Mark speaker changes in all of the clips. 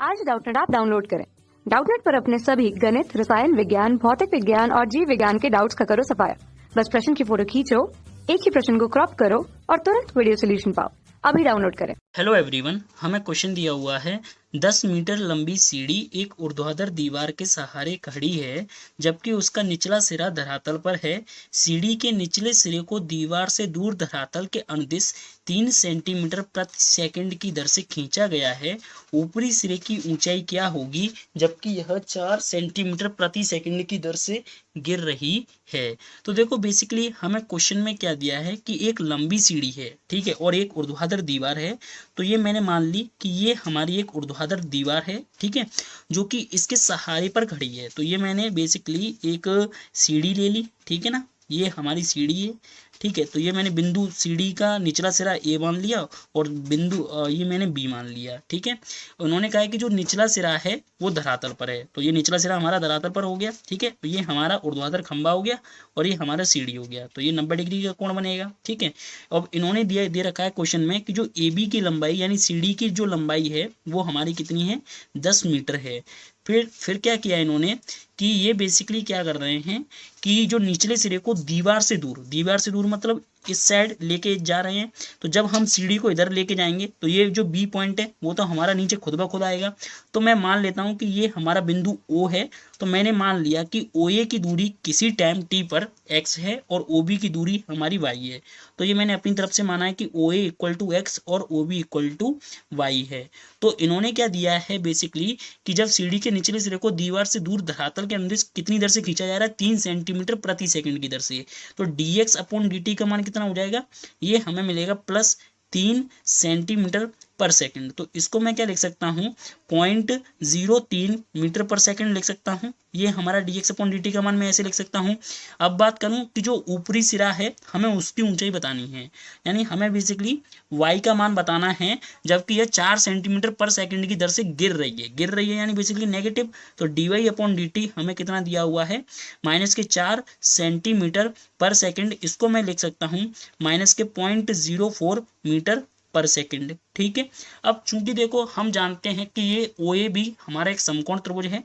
Speaker 1: आज Doubtnut app download करें। Doubtnut पर अपने सभी गणित, रसायन विज्ञान, भौतिक विज्ञान और जीव विज्ञान के डाउट्स का करो सफाया। बस प्रश्न की फोटो खींचो, एक ही प्रश्न को क्रॉप करो और तुरंत वीडियो सोल्यूशन पाओ। अभी डाउनलोड करें।
Speaker 2: हेलो एवरीवन, हमें क्वेश्चन दिया हुआ है 10 मीटर लंबी सीढ़ी एक ऊर्ध्वाधर दीवार के सहारे खड़ी है, जबकि उसका निचला सिरा धरातल पर है। सीढ़ी के निचले सिरे को दीवार से दूर धरातल के अनुदिश 3 सेंटीमीटर प्रति सेकंड की दर से खींचा गया है। ऊपरी सिरे की ऊंचाई क्या होगी, जबकि यह 4 सेंटीमीटर प्रति सेकंड की दर से गिर रही है। तो देखो बेसिकली हमें क्वेश्चन में क्या दिया है कि एक लंबी सीढ़ी है, ठीक है, और एक ऊर्ध्वाधर दीवार है। तो ये मैंने मान ली कि ये हमारी एक ऊर्ध्वाधर दीवार है, ठीक है, जो कि इसके सहारे पर खड़ी है। तो ये मैंने बेसिकली एक सीढ़ी ले ली, ठीक है ना, ये हमारी सीढ़ी है, ठीक है। तो ये मैंने बिंदु सीढ़ी का निचला सिरा ए मान लिया और बिंदु ये मैंने बी मान लिया, ठीक है। उन्होंने कहा है कि जो निचला सिरा है वो धरातल पर है, तो ये निचला सिरा हमारा धरातल पर हो गया, ठीक है। तो ये हमारा ऊर्ध्वाधर खंभा हो गया और ये हमारा सीढ़ी हो गया। तो ये 90 डिग्री का कोण बनेगा, ठीक है। अब इन्होंने दे रखा है क्वेश्चन में कि जो ए बी की लंबाई यानी सीढ़ी की जो लंबाई है वो हमारी कितनी है, 10 मीटर है। फिर क्या किया इन्होंने कि ये बेसिकली क्या कर रहे हैं कि जो निचले सिरे को दीवार से दूर मतलब इस साइड लेके जा रहे हैं। तो जब हम सीढ़ी को इधर लेके जाएंगे तो ये जो बी पॉइंट है वो तो हमारा नीचे खुद ब खुद आएगा। तो मैं मान लेता हूं कि ये हमारा बिंदु ओ है। तो मैंने मान लिया कि ओ ए की दूरी किसी टाइम टी पर एक्स है और ओ बी की दूरी हमारी वाई है। तो ये मैंने अपनी तरफ से माना है कि O A equal to X और O B equal to Y है। तो इन्होंने क्या दिया है बेसिकली कि जब सीढ़ी के निचले सिरे को दीवार से दूर धरातल के अनुदिश कितनी दर से खींचा जा रहा है, 3 सेंटीमीटर प्रति सेकंड की दर से। तो dx अपॉन dt का मान कितना हो जाएगा, ये हमें मिलेगा प्लस 3 सेंटीमीटर पर सेकंड। तो इसको मैं क्या लिख सकता हूँ, 0.03 मीटर पर सेकंड लिख सकता हूँ। ये हमारा dx अपॉन dt का मान मैं ऐसे लिख सकता हूँ। अब बात करूँ कि जो ऊपरी सिरा है हमें उसकी ऊंचाई बतानी है, यानी हमें बेसिकली y का मान बताना है, जबकि यह 4 सेंटीमीटर पर सेकंड की दर से गिर रही है यानी बेसिकली नेगेटिव। तो dy अपॉन dt हमें कितना दिया हुआ है, -4 सेंटीमीटर पर सेकंड। इसको मैं लिख सकता हूँ -0.04 मीटर पर सेकंड, ठीक है। अब चूंकि देखो हम जानते हैं कि ये ओ ए बी हमारा एक समकोण त्रिभुज है।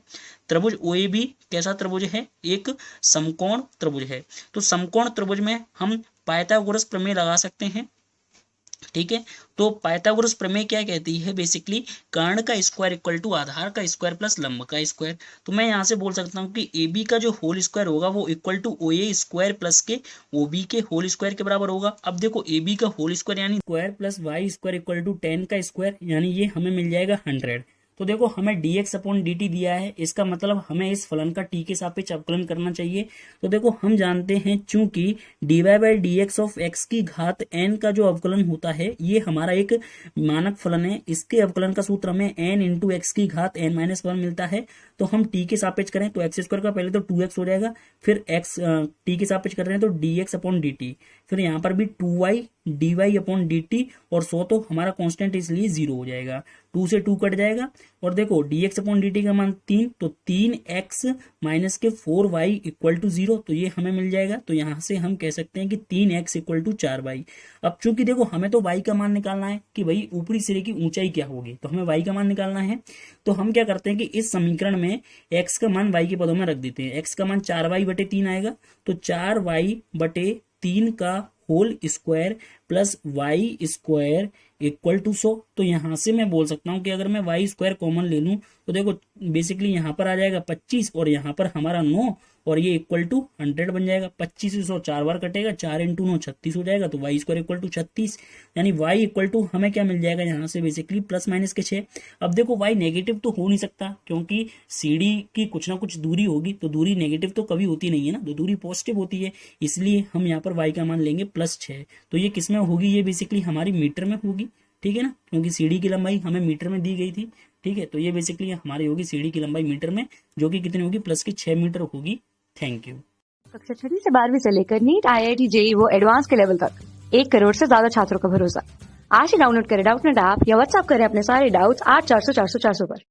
Speaker 2: त्रिभुज ओ ए बी कैसा त्रिभुज है, एक समकोण त्रिभुज है। तो समकोण त्रिभुज में हम पाइथागोरस प्रमेय लगा सकते हैं, ठीक है। तो पाइथागोरस प्रमेय क्या कहती है, बेसिकली कर्ण का स्क्वायर इक्वल टू आधार का स्क्वायर प्लस लंब का स्क्वायर। तो मैं यहाँ से बोल सकता हूँ कि ए बी का जो होल स्क्वायर होगा वो equal to O A square plus के ओ बी के होल स्क्वायर के बराबर होगा। अब देखो ए बी का होल स्क्वायर यानी square plus Y square equal to 10 का स्क्वायर, यानी ये हमें मिल जाएगा 100। तो देखो हमें dx अपॉन dt दिया है, इसका मतलब हमें इस फलन का t के सापेक्ष अवकलन करना चाहिए। तो देखो हम जानते हैं चूंकि dy by dx of x की घात n का जो अवकलन होता है ये हमारा एक मानक फलन है। इसके अवकलन का सूत्र हमें n इंटू एक्स की घात n-1 मिलता है। तो हम t के सापेक्ष करें तो एक्स स्क्वायर का पहले तो 2x हो जाएगा, फिर x t के सापेक्ष कर रहे हैं तो dx अपॉन dt, फिर यहाँ पर भी 2y dy अपॉन dt और 100 तो हमारा कांस्टेंट इसलिए 0 हो जाएगा, 2 से 2 कट जाएगा। और देखो dx अपॉन dt का मान 3, तो 3x माइनस के 4y इक्वल टू 0, तो ये हमें मिल जाएगा। तो यहाँ से हम कह सकते हैं कि 3x इक्वल टू 4y। अब चूंकि देखो हमें तो y का मान निकालना है कि भाई ऊपरी सिरे की ऊंचाई क्या होगी, तो हमें y का मान निकालना है। तो हम क्या करते हैं कि इस समीकरण में x का मान y के पदों में रख देते हैं। x का मान 4y बटे 3 आएगा, तो 4y बटे 3 का whole square plus Y square equal to 100। तो यहाँ से मैं बोल सकता हूँ कि अगर मैं वाई स्क्वायर कॉमन ले लूँ तो देखो बेसिकली यहाँ पर आ जाएगा 25 और यहाँ पर हमारा 9 और ये इक्वल टू 100 बन जाएगा। 25 से 100 4 बार कटेगा, 4 इंटू 9 36 हो जाएगा। तो वाई स्क्वायर इक्वल टू 36, यानी वाई इक्वल टू हमें क्या मिल जाएगा यहाँ से बेसिकली प्लस माइनस के 6। अब देखो वाई नेगेटिव तो हो नहीं सकता क्योंकि सीढ़ी की कुछ ना कुछ दूरी होगी, तो दूरी नेगेटिव तो कभी होती नहीं है ना, तो दूरी पॉजिटिव होती है, इसलिए हम यहाँ पर वाई का मान लेंगे +6। तो ये किस में होगी, ये बेसिकली हमारी मीटर में होगी, ठीक है ना, क्योंकि सीढ़ी की लंबाई हमें मीटर में दी गई थी, ठीक है। तो ये बेसिकली हमारी होगी सीढ़ी की लंबाई मीटर में, जो कि कितनी होगी, +6 मीटर होगी। Thank you.
Speaker 1: कक्षा 6 से 12वीं से लेकर नीट, IIT, JEE वो एडवांस के लेवल तक 1 करोड़ से ज्यादा छात्रों का भरोसा। आज ही डाउनलोड करें डाउटनेट ऐप या व्हाट्सएप करें अपने सारे डाउट्स 8400 400 400 पर।